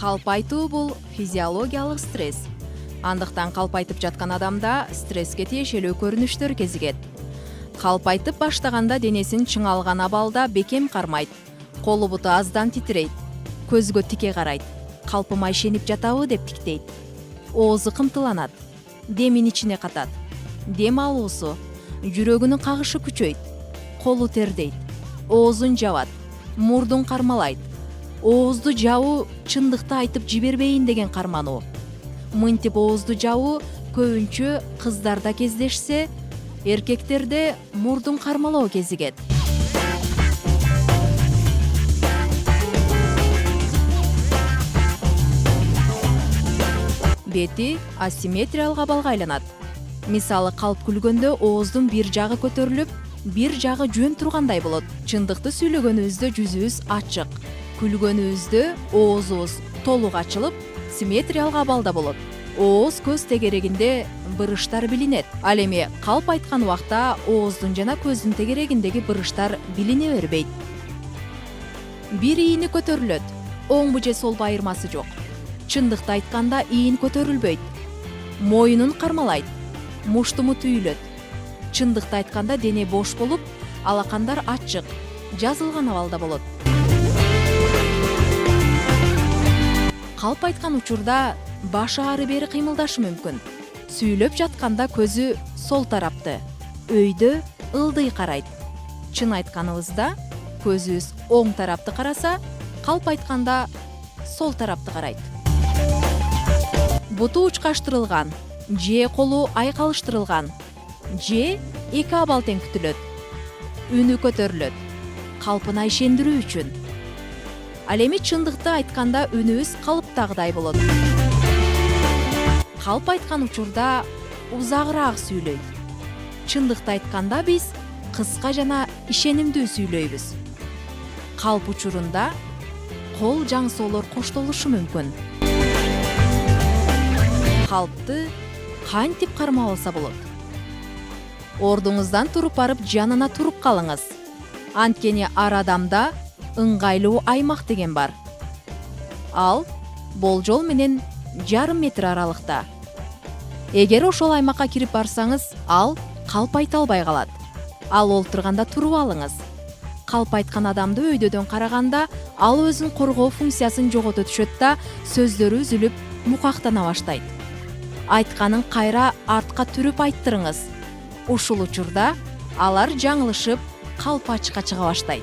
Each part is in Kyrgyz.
Калп айтуу бул физиологиялык стресс. Андыктан калп айтып жаткан адамда стресске тиешелүү көрүнүштөр кезигет. Калп айтып баштаганда денесин чыңалган абалда бекем кармайт, колу буту аздан титирейт, көзгө тике карайт, калпыма ишенип жатабы деп тиктейт. Оозу кымтыланат, демин ичине катат, дем алуусу, жүрөгүнүн кагышы күчөйт, колу тердейт, оозун жабат, мурдун кармалайт. Оозду жабуу чындыкты айтып жибербейин деген кармануу. Мынтип оозду жабуу көбүнчө кыздарда кездешсе, эркектерде мурдун кармалоо кезигет. Бети асимметриялык абалга айланат. Мисалы, калп күлгөндө ооздун бир жагы көтөрүлүп, бир жагы жөн тургандай болот. Чындыкты сүйлөгөнүбүздө жүзүбүз ачык, күлгөнүбүздө оозубуз толук ачылып, симметриялык абалда болот. Ооз көз тегерегинде бырыштар билинет. Ал эми калп айткан убакта ооздун жана көздүн тегерегиндеги бырыштар билине бербейт. Бир ийини көтөрүлөт, оңбу же солбу айырмасы жок. Чындыкты айтканда ийин көтөрүлбөйт. Моюнун кармалайт, муштуму түйүлөт. Чындыкты айтканда дене бош болуп, алакандар ачык, жазылган абалда болот. Калп айткан учурда башы ары-бери кыймылдашы мүмкүн. Сүйлөп жатканда көзү сол тарапты, өйдө ылдый карайт. Чын айтканыбызда көзүбүз оң тарапты караса, калп айтканда сол тарапты карайт. Буту учкаштырылган, же колу айкалыштырылган, же эки абал тең күтүлөт. Үнү көтөрүлөт, калпына ишендирүү үчүн. Ал эми чындыкты айтканда үнүбүз калыптагыдай болот. Калп айткан учурда узагыраак сүйлөйт. Чындыкты айтканда биз кыска жана ишенимдүү сүйлөйбүз. Калп учурунда кол жаңсоолор коштолушу мүмкүн. Калпты кантип кармаласа болот? Ордуңуздан туруп барып жанына туруп калыңыз. Анткени ар адамда ыңгайлуу аймак деген бар. Ал болжол менен 1,5 метр аралыкта. Эгер ошол аймакка кирип барсаңыз, ал калп айта албай калат. Ал олтурганда туруп алыңыз. Калп айткан адамды өйдөдөн караганда, ал өзүн коргоо функциясын жогото түшөт да, сөздөрү үзүлүп, мукактана баштайт. Айтканын кайра артка түрүп айттырыңыз. Ушул учурда алар жаңылышып, калп ачыкка чыга баштайт.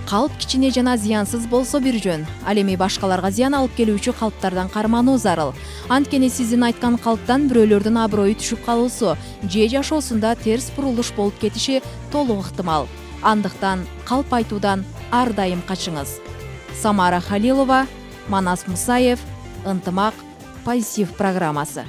Калп кичине жана зыянсыз болсо бир жөн. Ал эми башкаларга зыян алып келүүчү калптардан кармануу зарыл. Анткени сиздин айткан калптан бирөөлөрдүн аброю түшүп калуусу же жашоосунда терс бурулуш болуп кетиши толук ыктымал. Андыктан калп айтуудан ар дайым качыңыз. Самара Халилова, Манас Мусаев, Ынтымак, Позитив программасы.